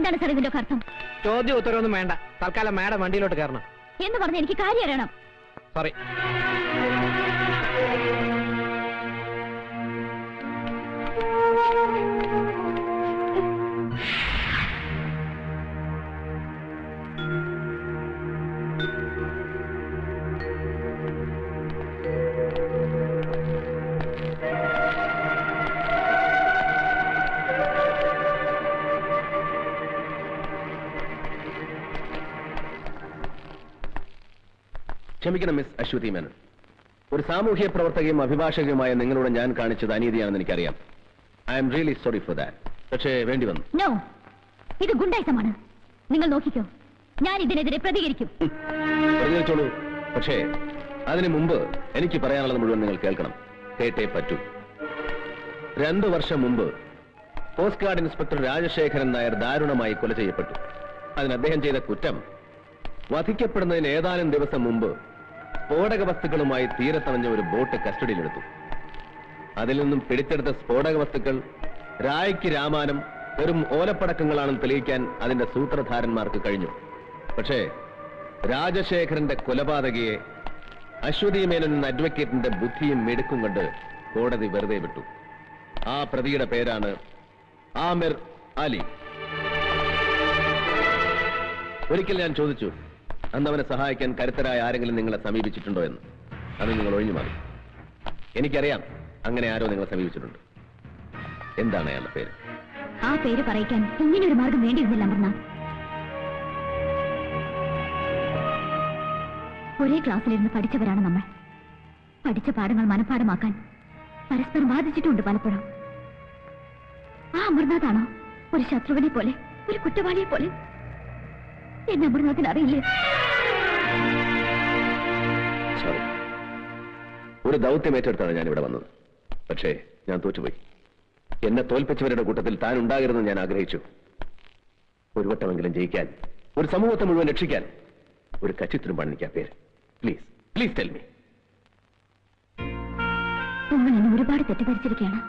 എന്താണ് സാർ ഇതിന്റെ അർത്ഥം? ചോദ്യം ഉത്തരവൊന്നും വേണ്ട, തൽക്കാലം മാഡം വണ്ടിയിലോട്ട് കയറണം എന്ന് പറഞ്ഞ് എനിക്ക് കാര്യം അറിയണം. സോറി. ക്ഷമിക്കണം മിസ് അശ്വതി മേനോൻ, ഒരു സാമൂഹ്യ പ്രവർത്തകയും അഭിഭാഷകയുമായ നിങ്ങളോട് ഞാൻ കാണിച്ചത് അനീതിയാണെന്ന് എനിക്കറിയാം. I am really sorry for that. പക്ഷേ വേണ്ടി വന്നു. നോ, ഇത് ഗുണ്ടായിസമാണ്. നിങ്ങൾ നോക്കിക്കോ, ഞാൻ ഇതിനെതിരെ പ്രതികരിക്കും. പ്രതികരിച്ചോളൂ. പക്ഷേ അതിനു മുമ്പ് എനിക്ക് പറയാനുള്ളത് മുഴുവൻ നിങ്ങൾ കേൾക്കണം. കേട്ടേ പറ്റൂ. 2 വർഷം മുമ്പ് coast guard inspector Rajasekharan Nair ദാരുണമായി കൊല ചെയ്യപ്പെട്ടു. അതിന് അദ്ദേഹം ചെയ്ത കുറ്റം, വധിക്കപ്പെടുന്നതിന് ഏതാനും ദിവസം മുമ്പ് സ്ഫോടക വസ്തുക്കളുമായി തീരത്തണഞ്ഞ ഒരു ബോട്ട് കസ്റ്റഡിയിലെടുത്തു. അതിൽ നിന്നും പിടിച്ചെടുത്ത സ്ഫോടക വസ്തുക്കൾ രായ്ക്ക് രാമാനം വെറും ഓലപ്പടക്കങ്ങളാണെന്ന് തെളിയിക്കാൻ അതിന്റെ സൂത്രധാരന്മാർക്ക് കഴിഞ്ഞു. പക്ഷേ രാജശേഖരന്റെ കൊലപാതകയെ അശ്വതി മേനോൻ എന്ന അഡ്വക്കേറ്റിന്റെ ബുദ്ധിയും മിടുക്കും കൊണ്ട് കോടതി വെറുതെ വിട്ടു. ആ പ്രതിയുടെ പേരാണ് ആമിർ അലി. ഒരിക്കൽ ഞാൻ ചോദിച്ചു, അന്ന് അവനെ സഹായിക്കാൻ കരുത്തരായ ആരെങ്കിലും നിങ്ങളെ സമീപിച്ചിട്ടുണ്ടോ എന്ന്. അത് നിങ്ങൾ ഒഴിഞ്ഞു മാറി. എനിക്കറിയാം അങ്ങനെ ആരോ നിങ്ങളെ സമീപിച്ചിട്ടുണ്ട്. എന്താണ് അയാളുടെ പേര്? ആ പേര് പറയിക്കാൻ ഇങ്ങനെയൊരു മാർഗം വേണ്ടിയിരുന്നില്ല അമർനാഥ്. ഒരേ ക്ലാസ്സിലിരുന്ന് പഠിച്ചവരാണ് നമ്മൾ. പഠിച്ച പാഠങ്ങൾ മനഃപ്പാഠമാക്കാൻ പരസ്പരം ബാധിച്ചിട്ടുണ്ട് പലപ്പോഴും. ആ അമർനാഥാണോ ഒരു ശത്രുവിനെ പോലെ, ഒരു കുറ്റവാളിയെ പോലെ? എന്നെ അമർനാഥിന് അറിയില്ലേ? സോറി, ഒരു ദൗത്യം ഏറ്റെടുത്താണ് ഞാൻ ഇവിടെ വന്നത്. പക്ഷേ ഞാൻ തോറ്റുപോയി. എന്നെ തോൽപ്പിച്ചവരുടെ കൂട്ടത്തിൽ താൻ ഉണ്ടാകരുതെന്ന് ഞാൻ ആഗ്രഹിച്ചു. ഒരു വട്ടമെങ്കിലും ജയിക്കാൻ, ഒരു സമൂഹത്തെ മുഴുവൻ രക്ഷിക്കാൻ ഒരു കച്ചിത്തിനുമാണ് എനിക്ക് ആ പേര്. Please please tell me. നിങ്ങൾ എന്നെ ഒരുപാട് തെറ്റിദ്ധരിച്ചിരിക്കുകയാണ്.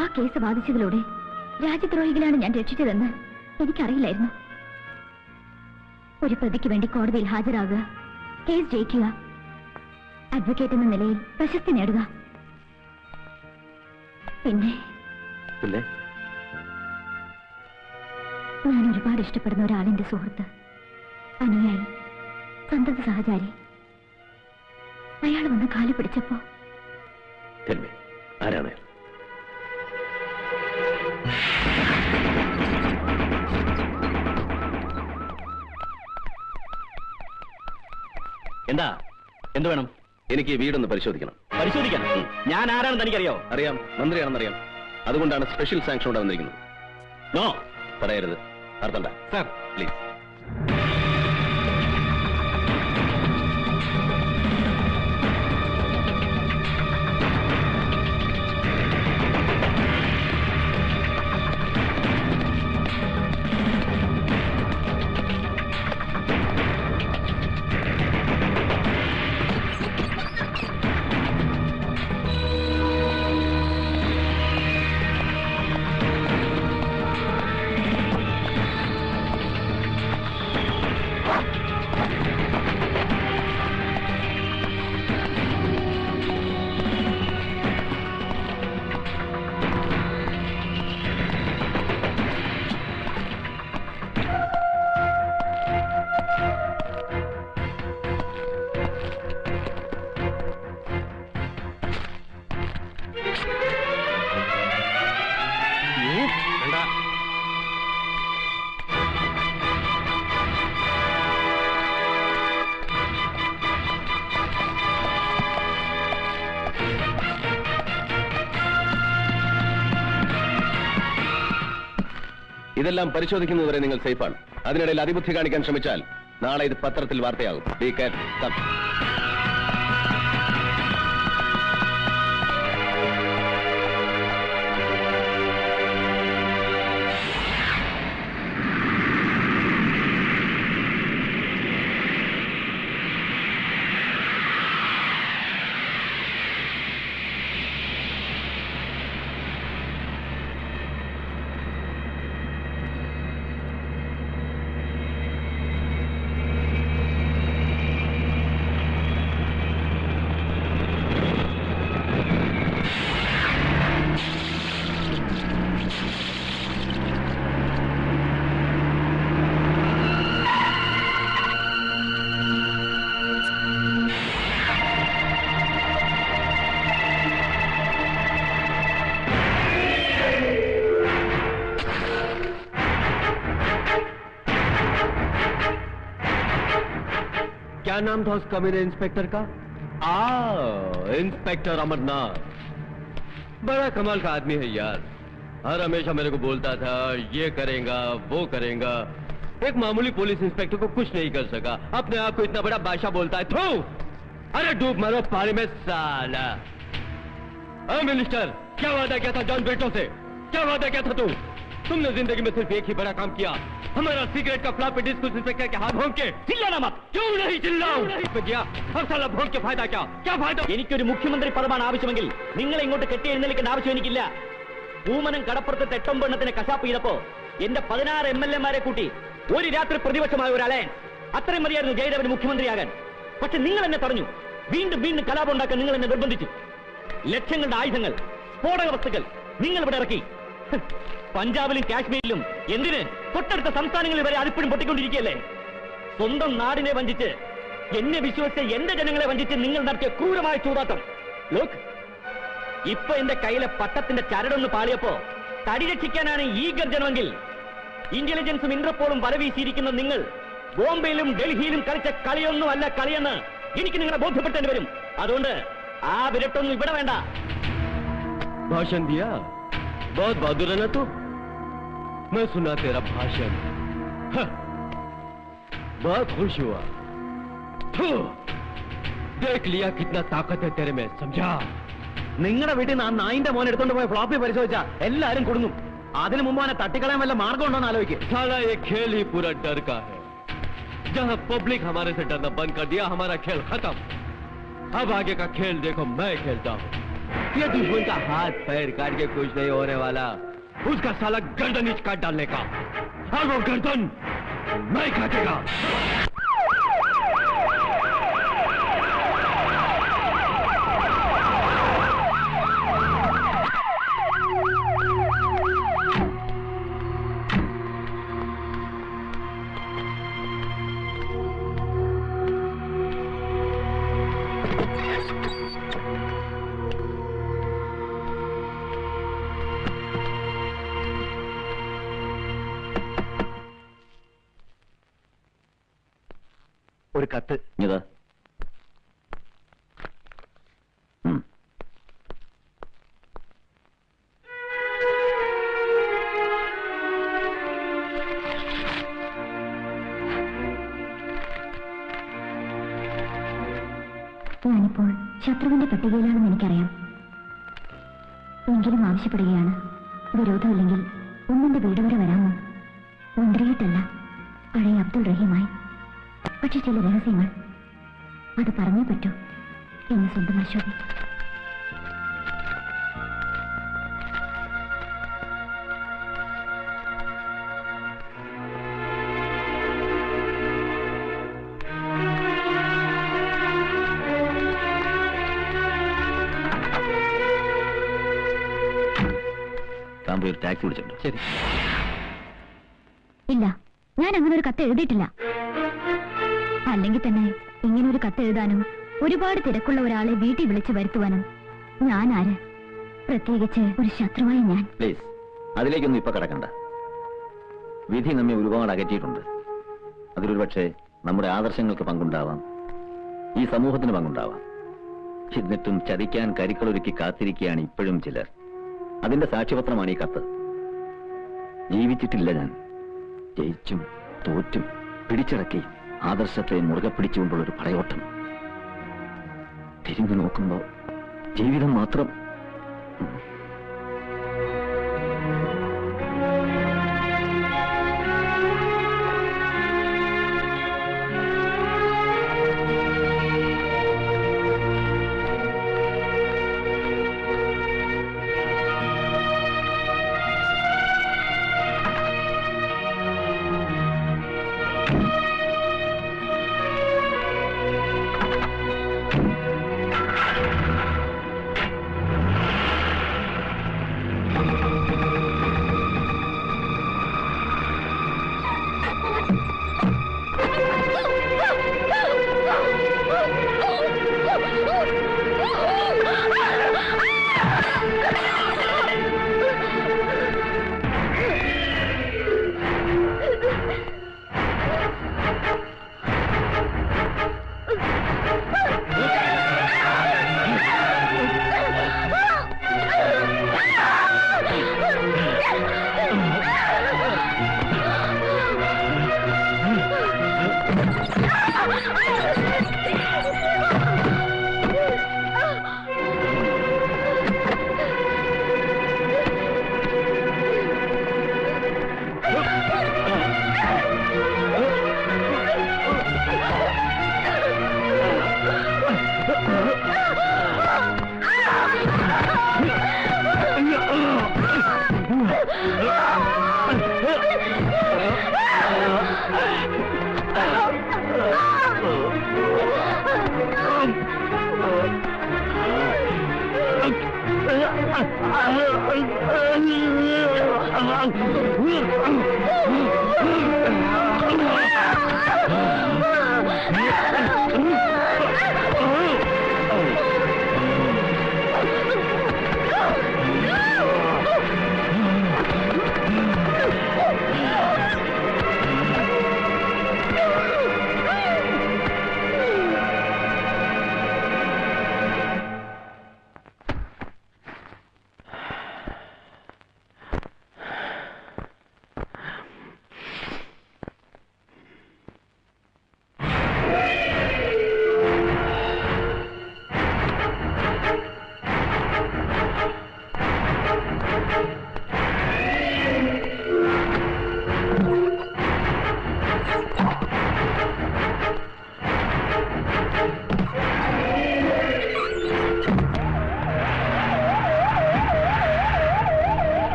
ആ കേസ് ബാധിച്ചതിലൂടെ രാജ്യദ്രോഹികളാണ് ഞാൻ രക്ഷിച്ചതെന്ന് എനിക്കറിയില്ലായിരുന്നു. ഒരു പ്രതിക്ക് വേണ്ടി കോടതിയിൽ ഹാജരാകുക, കേസ് ജയിക്കുക, അഡ്വക്കേറ്റ് എന്ന നിലയിൽ പ്രശസ്തി നേടുക, പിന്നെ ഞാൻ ഒരുപാട് ഇഷ്ടപ്പെടുന്ന ഒരാളിന്റെ സുഹൃത്ത്, അനുയായി, സന്തത സഹചാരി. അയാൾ വന്ന് കാല് പിടിച്ചപ്പോ ആരാണ്? എന്താ? എന്ത് വേണം? എനിക്ക് വീടൊന്ന് പരിശോധിക്കണം. പരിശോധിക്കാൻ? ഞാൻ ആരാണെന്ന് എനിക്കറിയോ? അറിയാം, മന്ത്രിയാണെന്നറിയാം. അതുകൊണ്ടാണ് സ്പെഷ്യൽ സാങ്ഷൻ ഇവിടെ വന്നിരിക്കുന്നത്. നോ പറയരുത്. അർത്ഥണ്ട സാർ, പ്ലീസ്. ഇതെല്ലാം പരിശോധിക്കുന്നതുവരെ നിങ്ങൾ സേഫാണ്. അതിനിടയിൽ അതിബുദ്ധി കാണിക്കാൻ ശ്രമിച്ചാൽ നാളെ ഇത് പത്രത്തിൽ വാർത്തയാകും. Be careful. नाम था उस कमीने इंस्पेक्टर का? इंस्पेक्टर अमरनाथ। बड़ा कमाल का आदमी है यार। हर हमेशा मेरे को बोलता था ये करेगा वो करेगा। एक मामूली पुलिस इंस्पेक्टर को कुछ नहीं कर सका, अपने आप को इतना बड़ा बादशाह बोलता है। थू! अरे डूब मरो पानी में साला। मिनिस्टर, क्या वादा किया था जॉन बेटो से? क्या वादा किया था तुमने जिंदगी में सिर्फ एक ही बड़ा काम किया, हमारा सिगरेट का फ्लॉपी डिस्क उस इंस्पेक्टर के हाथ भोंक के। ചില്ലാനാ മत. क्यों नहीं चिल्लाऊं? गया अब साला भोंक के फायदा क्या? क्या फायदा? എനിക്കൊരു മുഖ്യമന്ത്രി പദമാണ് ആവശ്യമെങ്കിൽ നിങ്ങളെ ഇങ്ങോട്ട് കെട്ടി എഴുന്നേൽക്കേണ്ട ആവശ്യം എനിക്കില്ല. പൂമനം കടപ്പുറത്ത് തെട്ടൊമ്പെണ്ണത്തിന് കശാപ്പ് ചെയ്തപ്പോ എന്റെ 16 MLA-മാരെ കൂട്ടി ഒരു രാത്രി പ്രതിപക്ഷമായ ഒരു അലയൻസ്, അത്രയും മതിയായിരുന്നു ജയദേവന് മുഖ്യമന്ത്രിയാകാൻ. പക്ഷെ നിങ്ങൾ എന്നെ പറഞ്ഞു, വീണ്ടും വീണ്ടും കലാപം ഉണ്ടാക്കാൻ നിങ്ങൾ എന്നെ നിർബന്ധിച്ചു. ലക്ഷങ്ങളുടെ ആയുധങ്ങൾ, സ്ഫോടക വസ്തുക്കൾ നിങ്ങൾ ഇവിടെ ഇറക്കി. പഞ്ചാബിലും കാശ്മീരിലും എന്തിന് തൊട്ടടുത്ത സംസ്ഥാനങ്ങളിൽ വരെ അതിപ്പോഴും പൊട്ടിക്കൊണ്ടിരിക്കുകയല്ലേ? സ്വന്തം നാടിനെ വഞ്ചിച്ച്, എന്നെ വിശ്വസിച്ച് എന്റെ ജനങ്ങളെ വഞ്ചിച്ച് നിങ്ങൾ നടത്തിയ ക്രൂരമായ ചൂതാട്ടം. ലോക്, ഇപ്പൊ എന്റെ കയ്യിലെ പട്ടത്തിന്റെ ചരടൊന്ന് പാളിയപ്പോ തടി രക്ഷിക്കാനാണ് ഈ ഗർജനമെങ്കിൽ, ഇന്റലിജൻസും ഇന്റർപോളും വലവീശിയിരിക്കുന്ന നിങ്ങൾ ബോംബെയിലും ഡൽഹിയിലും കളിച്ച കളിയൊന്നും അല്ല കളിയെന്ന് എനിക്ക് നിങ്ങളെ ബോധ്യപ്പെടുത്തേണ്ടി വരും. അതുകൊണ്ട് ആ വിരട്ടൊന്നും ഇവിടെ വേണ്ട. भाषण दिया? बहुत बहादुर है ना तू? मैं सुना तेरा भाषण, बहुत खुश हुआ। देख लिया कितना ताकत है तेरे में, समझा? നിങ്ങളുടെ വീട്ടിൽ നിന്ന് ആ നായിന്റെ മോൻ എടുത്തോണ്ട് പോയ ഫ്ലോപ്പി പരിശോധിച്ചാ എല്ലാരും കൊടുങ്ങും. അതിനു മുമ്പ് അവനെ തട്ടിക്കളയാൻ വല്ല മാർഗം ഉണ്ടോ എന്ന് ആലോചിക്കും. साला ये खेल ही पूरा डर का है। जहां पब्लिक हमारे से डरना बंद कर दिया, हमारा खेल खत्म। अब आगे का खेल देखो मैं खेलता हूँ। ये दुश्मन का हाथ पैर काट के कुछ नहीं होने वाला, उसका साला गर्दन नीच काट डालने का, और वो गर्दन मैं काटेगा। ഒരു കത്ത്. ഇതാ. ഞാനിപ്പോൾ ശത്രുവിന്റെ പട്ടികയിലാണെന്ന് എനിക്കറിയാം. എങ്കിലും ആവശ്യപ്പെടുകയാണ്, വിരോധമില്ലെങ്കിൽ ഒന്നിന്റെ വീട് വരെ വരാമോ? മന്ത്രിയായിട്ടല്ല, പഴയ അബ്ദുൾ റഹീമായി. പക്ഷെ ചില രഹസ്യങ്ങൾ അത് പറഞ്ഞേ പറ്റൂ എന്ന് സ്വന്തം അശോകി. ഒരു ടാക്സി വിളിച്ചിട്ടുണ്ട്. ശരി. ഇല്ല, ഞാൻ അങ്ങനെ ഒരു കത്ത് എഴുതിയിട്ടില്ല. അല്ലെങ്കിൽ തന്നെ ഇങ്ങനെ ഒരു കത്ത് എഴുതാനും ഒരുപാട് തിരക്കുള്ള ഒരാളെ വീട്ടിൽ വിളിച്ചു വരുത്തുവാനും ഞാൻ ആര്? പ്രത്യേകിച്ച് ഒരു ശത്രുവായ ഞാൻ. പ്ലീസ്, അതിലേക്കൊന്നും ഇപ്പൊ കടക്കണ്ട. വിധി നമ്മെ ഒരുപാട് അകറ്റിയിട്ടുണ്ട്. അതിലൊരു പക്ഷേ നമ്മുടെ ആദർശങ്ങൾക്ക് പങ്കുണ്ടാവാം, ഈ സമൂഹത്തിന് പങ്കുണ്ടാവാം. എന്നിട്ടും ചതിക്കാൻ കരുക്കളൊരുക്കി കാത്തിരിക്കുകയാണ് ഇപ്പോഴും ചിലർ. അതിന്റെ സാക്ഷ്യപത്രമാണ് ഈ കത്ത്. ജീവിച്ചിട്ടില്ല ഞാൻ. ജയിച്ചും തോറ്റും പിടിച്ചിറക്കി ആദർശത്തെ മുറുകെ പിടിച്ചുകൊണ്ടുള്ളൊരു പടയോട്ടം. തിരിഞ്ഞു നോക്കുമ്പോ ജീവിതം മാത്രം.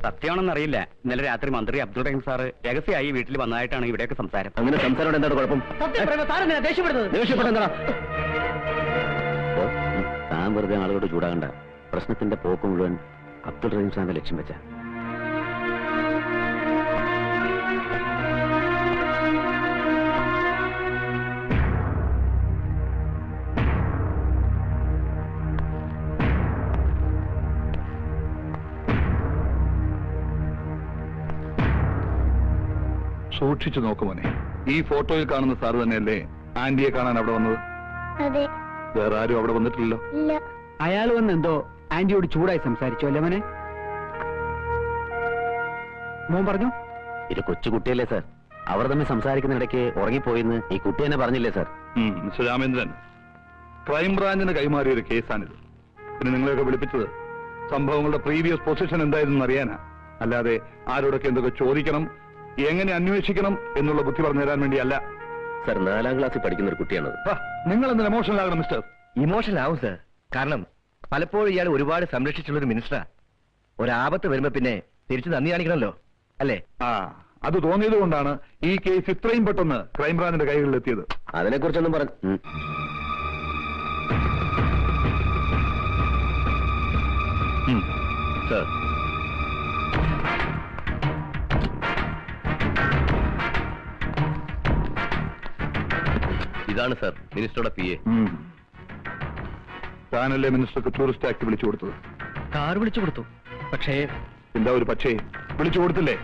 സത്യമാണെന്നറിയില്ല. ഇന്നലെ രാത്രി മന്ത്രി അബ്ദുൾ റഹീം സാറ് രഹസ്യമായി വീട്ടിൽ വന്നതായിട്ടാണ് ഇവിടെയൊക്കെ സംസാരം. അങ്ങനെ സംസാരം എന്താണ് കുഴപ്പം? ദേഷ്യപ്പെട്ടെന്താ? താൻ വെറുതെ ആളുകളോട് ചൂടാകണ്ട. പ്രശ്നത്തിന്റെ പോക്ക് മുഴുവൻ അബ്ദുൾ റഹീം സാറിന്റെ ലക്ഷ്യം വെച്ച. സൂക്ഷിച്ചു നോക്കുമോനെ. ഈ ഫോട്ടോയിൽ കാണുന്ന സാറ് തന്നെയല്ലേ ആന്റിയെ കാണാൻ അവിടെ വന്നത്? അതെ. വേറെ ആരും അവിടെ വന്നിട്ടില്ലല്ലോ. ഇല്ല. അയാൾ വന്നെന്തോ ആന്റിയോട് ചൂടായി സംസാരിച്ചു അല്ലേ മോനെ? മോൻ പറഞ്ഞു. ഇത് കൊച്ചുകുട്ടിയല്ലേ സാർ, അവർ തമ്മിൽ സംസാരിക്കുന്നിടയ്ക്ക് ഉറങ്ങിപ്പോയിന്ന് ഈ കുട്ടി തന്നെ പറഞ്ഞില്ലേ സാർ? മിസ്റ്റർ രാമേന്ദ്രൻ, ക്രൈംബ്രാഞ്ചിന് കൈമാറിയ ഒരു കേസാണിത്. പിന്നെ നിങ്ങളെയൊക്കെ വിളിപ്പിച്ചത് സംഭവങ്ങളുടെ പ്രീവിയസ് പൊസിഷൻ എന്തായിരുന്നു അറിയാനാ, അല്ലാതെ ആരോടൊക്കെ എന്തൊക്കെ ചോദിക്കണം, എങ്ങനെ അന്വേഷിക്കണം എന്നുള്ള ബുദ്ധി പറഞ്ഞു തരാൻ വേണ്ടിയല്ല. സാർ 4ാം ക്ലാസ്സിൽ പഠിക്കുന്ന ഒരു കുട്ടിയാണത്. നിങ്ങൾ എന്തിന് എമോഷണൽ ആകണം മിസ്റ്റർ? ഇമോഷണൽ ആവും സാർ. കാരണം പലപ്പോഴും ഇയാൾ ഒരുപാട് സംരക്ഷിച്ചുള്ള ഒരു മിനിസ്റ്ററാ. ഒരാപത്ത് വരുമ്പോ പിന്നെ തിരിച്ചു നന്ദി കാണിക്കണമല്ലോ, അല്ലേ? അത് തോന്നിയത് കൊണ്ടാണ് ഈ കേസ് ഇത്രയും പെട്ടെന്ന് ക്രൈംബ്രാഞ്ചിന്റെ കൈകളിലെത്തിയത്. അതിനെക്കുറിച്ചൊന്നും പറഞ്ഞു സാർ. ഇതാണ് സാർ മിനിസ്റ്ററുടെ PA. താനല്ലേ മിനിസ്റ്റർക്ക് ടൂറിസ്റ്റ് ആക്ട് വിളിച്ചു കൊടുത്തത്? കാർ വിളിച്ചു കൊടുത്തു. പക്ഷേ എന്താ ഒരു പക്ഷേ? വിളിച്ചു കൊടുത്തില്ലേ?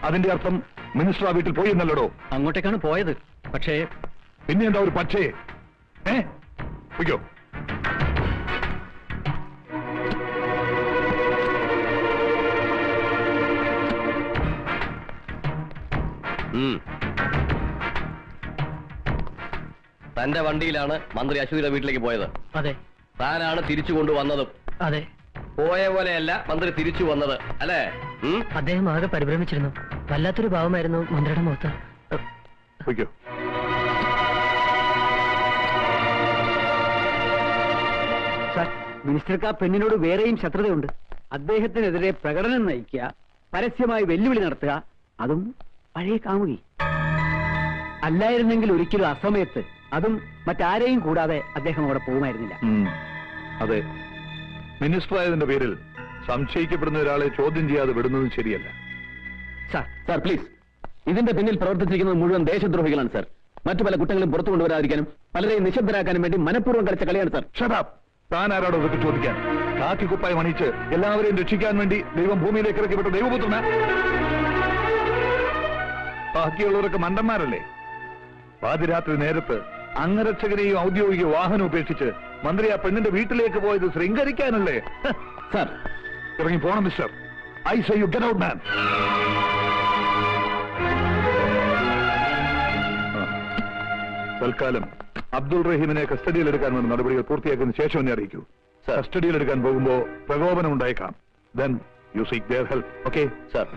അതിന്റെ അർത്ഥം മിനിസ്റ്റർ ആ വീട്ടിൽ പോയി എന്നല്ലടോ. അങ്ങോട്ടേക്കാണ് പോയത്. പക്ഷേ പിന്നെ എന്താ ഒരു പക്ഷേ? വയ്ക്കോ. തന്റെ വണ്ടിയിലാണ് മന്ത്രി അശ്വതിയുടെ വീട്ടിലേക്ക് പോയത്. അതെ. താനാണ് തിരിച്ചു കൊണ്ടുവന്നതും. അതെ, പോയ പോലെയല്ല മന്ത്രി തിരിച്ചു വന്നത്, അല്ലേ? അദ്ദേഹം ആകെ പരിഭ്രമിച്ചിരുന്നു. വല്ലാത്തൊരു ഭാവമായിരുന്നു മന്ത്രിയുടെ മുഖത്ത്. സാർ, മിനിസ്റ്റർക്ക് ആ പെണ്ണിനോട് വേറെയും ശത്രുതയുണ്ട്. അദ്ദേഹത്തിനെതിരെ പ്രകടനം നയിക്കുക, പരസ്യമായി വെല്ലുവിളി നടത്തുക, അതും പഴയ കാമുകി. അല്ലായിരുന്നെങ്കിൽ ഒരിക്കലും അസമയത്ത്, അതും മറ്റാരെയും കൂടാതെ അദ്ദേഹം അവിടെ പോകുമായിരുന്നില്ല. അതെ, മിനിസ്റ്റർ ആയതിന്റെ പേരിൽ സംശയിക്കപ്പെടുന്ന ഒരാളെ ചോദ്യം ചെയ്യാതെ വിടുന്നതും ശരിയല്ല. സാർ പ്ലീസ്, ഇതിന്റെ പിന്നിൽ പ്രവർത്തിച്ചിരിക്കുന്നത് മുഴുവൻ ദേശദ്രോഹികളാണ് സാർ. മറ്റു പല കുറ്റങ്ങളും പുറത്തു കൊണ്ടുവരാതിരിക്കാനും പലരെയും നിശബ്ദരാക്കാനും വേണ്ടി മനഃപൂർവ്വം കളിച്ച കളിയാണ് സാർ. ഷടാപ്പ്! താൻ ആരാടോ ഇതൊക്കെ ചോദിക്കാൻ? കാക്കിക്കുപ്പായി മണിച്ച് എല്ലാവരെയും രക്ഷിക്കാൻ വേണ്ടി ദൈവം ഭൂമിയിലേക്ക് ഇറക്കി വിട്ട ദൈവപുത്രന. ബാക്കിയുള്ളവരൊക്കെ മണ്ടന്മാരല്ലേ? പാതിരാത്രി നേരത്ത് അംഗരക്ഷകനെയും ഔദ്യോഗിക വാഹനം ഉപേക്ഷിച്ച് മന്ത്രി ആ പെണ്ണിന്റെ വീട്ടിലേക്ക് പോയത് ശൃംഗരിക്കാനല്ലേ? സാർ ഇറങ്ങി പോണം mister. I say you get out man. തൽക്കാലം അബ്ദുൾ റഹീമിനെ കസ്റ്റഡിയിലെടുക്കാൻ വേണ്ട നടപടികൾ പൂർത്തിയാക്കുന്ന ശേഷം എന്നെ അറിയിക്കൂ. കസ്റ്റഡിയിലെടുക്കാൻ പോകുമ്പോ പ്രകോപനം ഉണ്ടായേക്കാം. Then you seek their help. Okay? Sir.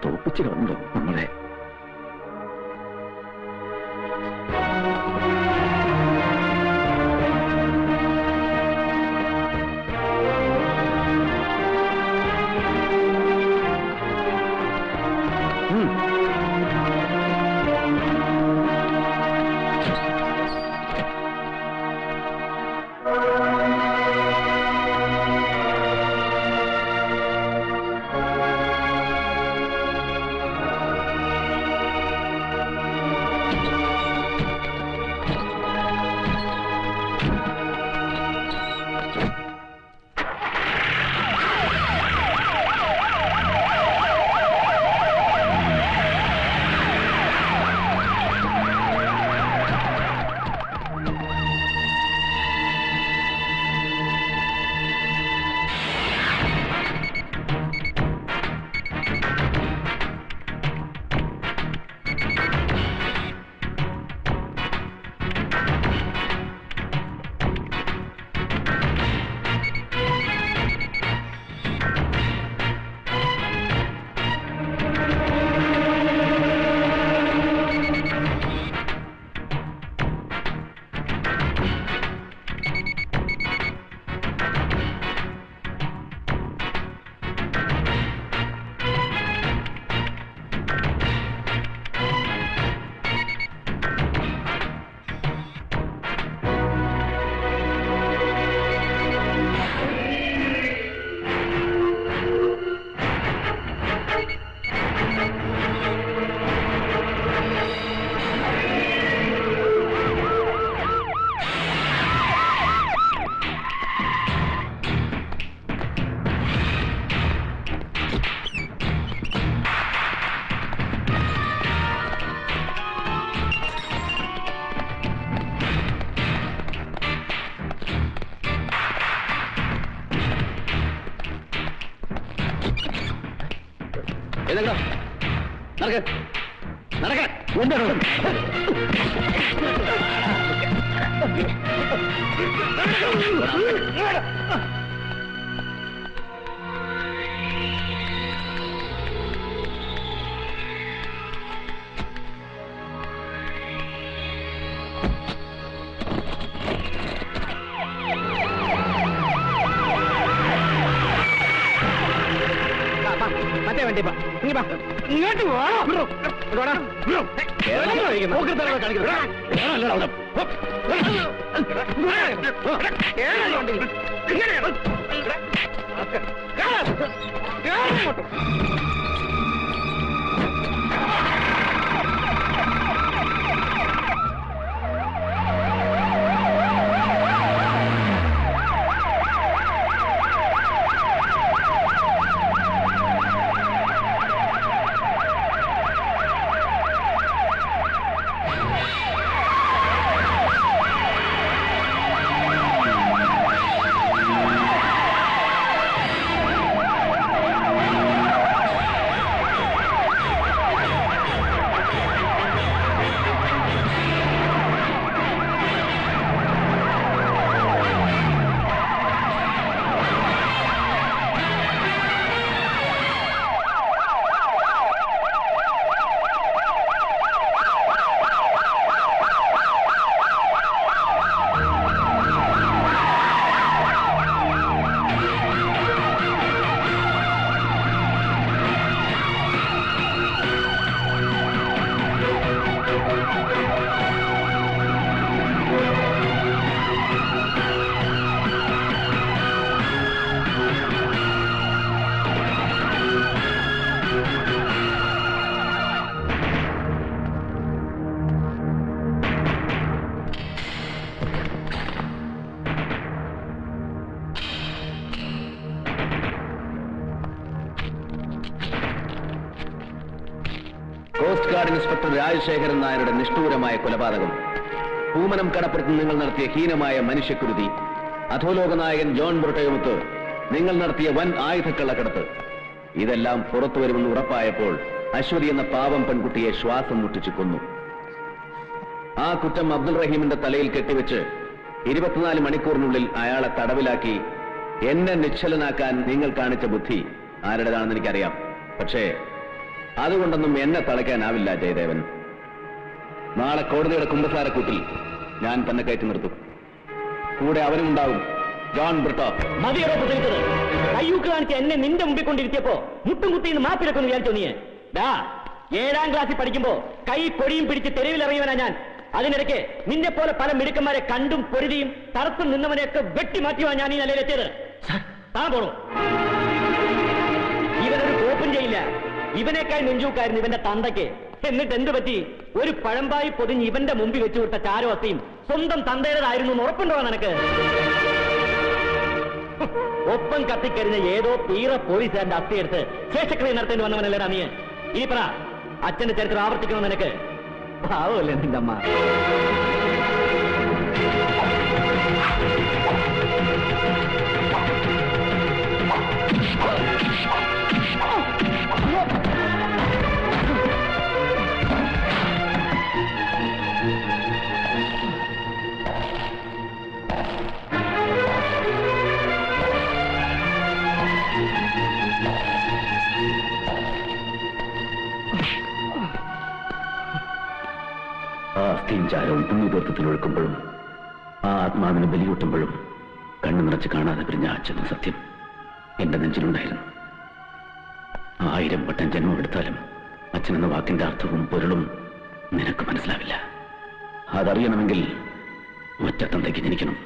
തോപ്പിച്ചിട്ടുണ്ടോ നമ്മളെ? എഴുന്നേൽക്കടാ. നടക്ക്. നടക്കാൻ. മറ്റേ വണ്ടി ഇങ്ങോട്ട് കോസ്റ്റ് ഗാർഡ് ഇൻസ്പെക്ടർ രാജശേഖരൻ നായരുടെ നിഷ്ഠൂരമായ കൊലപാതകം, പൂമനം കടപ്പുറത്ത് നിങ്ങൾ നടത്തിയ ഹീനമായ മനുഷ്യക്കുരുതി, അധോലോക നായകൻ ജോൺ ബ്രിട്ടോയുമൊത്ത് നിങ്ങൾ നടത്തിയ വൻ ആയുധക്കള്ളക്കടത്ത്, ഇതെല്ലാം പുറത്തു വരുമെന്ന് ഉറപ്പായപ്പോൾ അശ്വതി എന്ന പാവം പെൺകുട്ടിയെ ശ്വാസം മുട്ടിച്ചു കൊന്നു. ആ കുറ്റം അബ്ദുൾ റഹീമിന്റെ തലയിൽ കെട്ടിവെച്ച് 24 മണിക്കൂറിനുള്ളിൽ അയാളെ തടവിലാക്കി എന്നെ നിശ്ചലനാക്കാൻ നിങ്ങൾ കാണിച്ച ബുദ്ധി ആരുടേതാണെന്ന് എനിക്കറിയാം. പക്ഷേ അതുകൊണ്ടൊന്നും എന്നെ തളയ്ക്കാനാവില്ല ജയദേവൻ. നാളെ കോടതിയുടെ കുമ്പസാരക്കൂട്ടിൽ ഞാൻ തന്നെ കയറ്റി നിർത്തും. കൂടെ അവനുണ്ടാവും, ജോൺ ബ്രിട്ടോ. മതിയോ പ്രസംഗിച്ചത്? കയ്യൂക്ക് കാണിച്ച് എന്നെ നിന്റെ മുമ്പിൽ കൊണ്ടിരുത്തിയപ്പോ മുട്ടും കുത്തിന്ന് മാപ്പിലൊക്കെ വിചാരിച്ചോ നീ? 7ാം ക്ലാസ്സിൽ പഠിക്കുമ്പോ കൈ പൊടിയും പിടിച്ച് തെരുവിലിറങ്ങിയവനാ ഞാൻ. അതിനിടയ്ക്ക് നിന്നെ പോലെ പല മിടുക്കന്മാരെ കണ്ടും പൊരുതിയും തറത്തും നിന്നവനെയൊക്കെ വെട്ടിമാറ്റിയുവാ ഞാൻ ഈ നിലയിലെത്തിയത്. താൻ പോണോ? ഇവനൊരു കോപ്പും ചെയ്യില്ല. ഇവനേക്കായി നെഞ്ചൂക്കായിരുന്നു ഇവന്റെ തന്തയ്ക്ക്. എന്നിട്ട് എന്ത് പറ്റി? ഒരു പഴമ്പായി പൊതിഞ്ഞ് ഇവന്റെ മുമ്പിൽ വെച്ചു വിട്ട ചാരവസ്തിയും സ്വന്തം തന്തയുടേതായിരുന്നു എന്ന് ഉറപ്പുണ്ടോ നിനക്ക്? ഒപ്പം കത്തിക്കരിഞ്ഞ ഏതോ തീറ പോലീസുകാരന്റെ അസ്ഥിയെടുത്ത് ശേഷക്രിയ നടത്തേണ്ടി വന്നവനല്ലേടാ നീ. ഈ പറ, അച്ഛന്റെ ചരിത്രം ആവർത്തിക്കണോ നിനക്ക്? പാവല്ലേ നിന്റെ അമ്മ. ആ അസ്ഥിയും ചാരവും പുണ്യതീർത്ഥത്തിൽ ഒഴുക്കുമ്പോഴും ആ ആത്മാവിനെ ബലിയൂട്ടുമ്പോഴും കണ്ണു നിറച്ച് കാണാതെ പിരിഞ്ഞ അച്ഛന്റെ സത്യം എന്റെ നെഞ്ചിലുണ്ടായിരുന്നു. 1000 വട്ടം ജന്മമെടുത്താലും അച്ഛനെന്ന വാക്കിന്റെ അർത്ഥവും പൊരുളും നിനക്ക് മനസ്സിലാവില്ല. അതറിയണമെങ്കിൽ ഒറ്റ തന്തയ്ക്ക് ജനിക്കണം.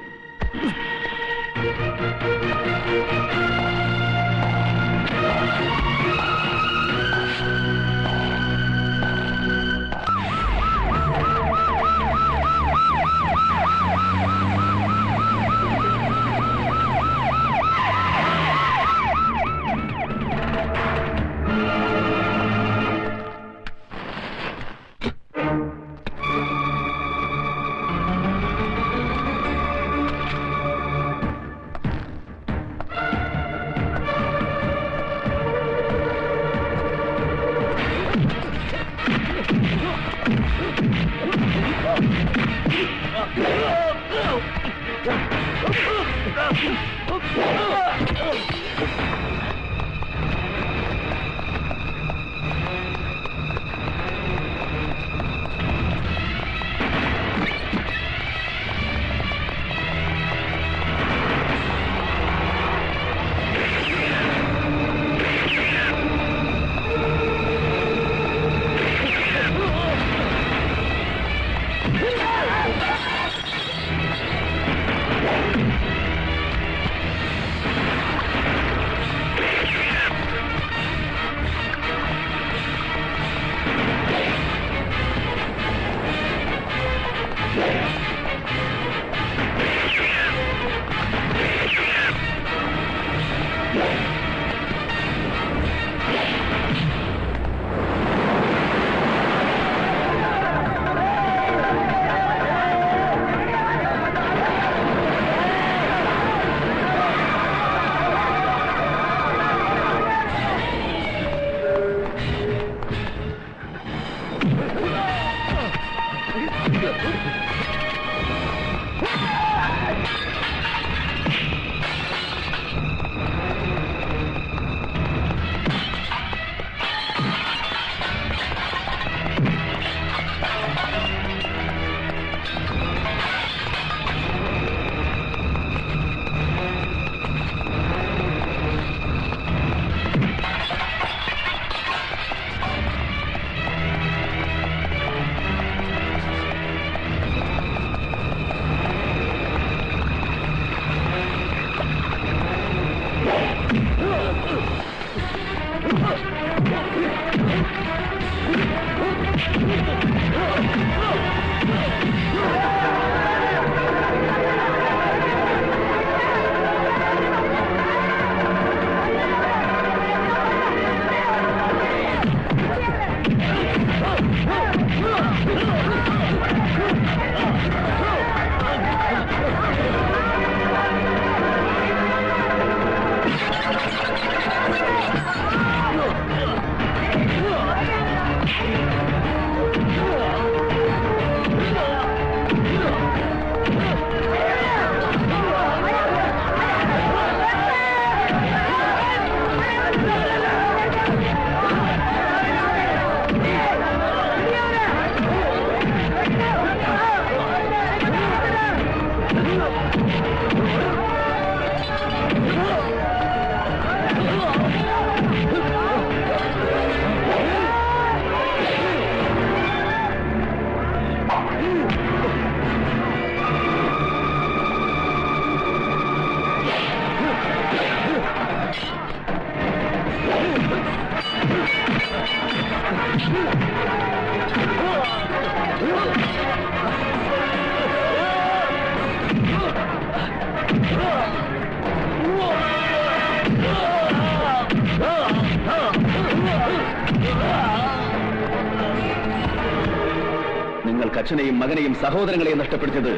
നിങ്ങൾക്ക് അച്ഛനെയും മകനെയും സഹോദരങ്ങളെയും നഷ്ടപ്പെടുത്തിയത്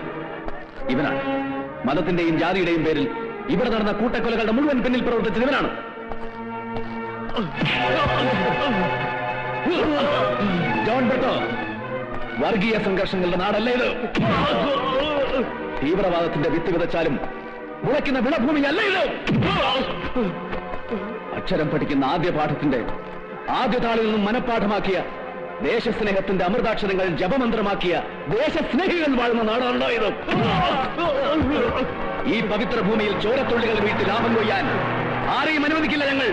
ഇവനാണ്. മതത്തിന്റെയും ജാതിയുടെയും പേരിൽ ഇവിടെ നടന്ന കൂട്ടക്കൊലകളുടെ മുഴുവൻ പിന്നിൽ പ്രവർത്തിച്ചത് ഇവനാണ്. ജോൺ ബ്രിട്ടോ, വർഗീയ സംഘർഷങ്ങളുടെ നാടല്ല ഇത്. തീവ്രവാദത്തിന്റെ വിത്ത് വിതച്ചാലും മുളയ്ക്കുന്ന വിളഭൂമിയല്ല ഇത്. അക്ഷരം പഠിക്കുന്ന ആദ്യ പാഠത്തിന്റെ ആദ്യ താളിൽ നിന്നും മനഃപ്പാഠമാക്കിയ, ദേശസ്നേഹത്തിന്റെ അമൃതാക്ഷരങ്ങൾ ജപമന്ത്രമാക്കിയ ദേശസ്നേഹികൾ വാഴുന്ന നാടാണോ ഇത്? ഈ പവിത്ര ഭൂമിയിൽ ചോരത്തുള്ളികൾ വീട്ടി ലാഭം കൊയ്യാൻ ആരെയും അനുവദിക്കില്ല ഞങ്ങൾ.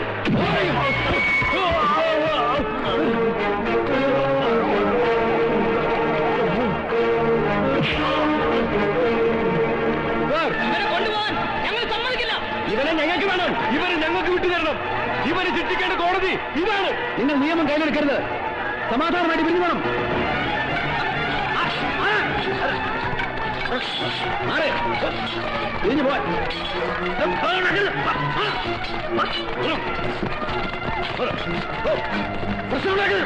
ഇവനെ ഞങ്ങൾക്ക് വേണം. ഇവരെ ഞങ്ങൾക്ക് വിട്ടുതരണം. ഇവരെ ശിക്ഷിക്കേണ്ട കോടതി ഇതാണ്. നിങ്ങൾ നിയമം കയ്യിലെടുക്കരുത്. സമാധാനമായിട്ട് പിരിഞ്ഞു വേണം. പിരിഞ്ഞു പോവാൻ പ്രശ്നമുണ്ടാക്കരുത്.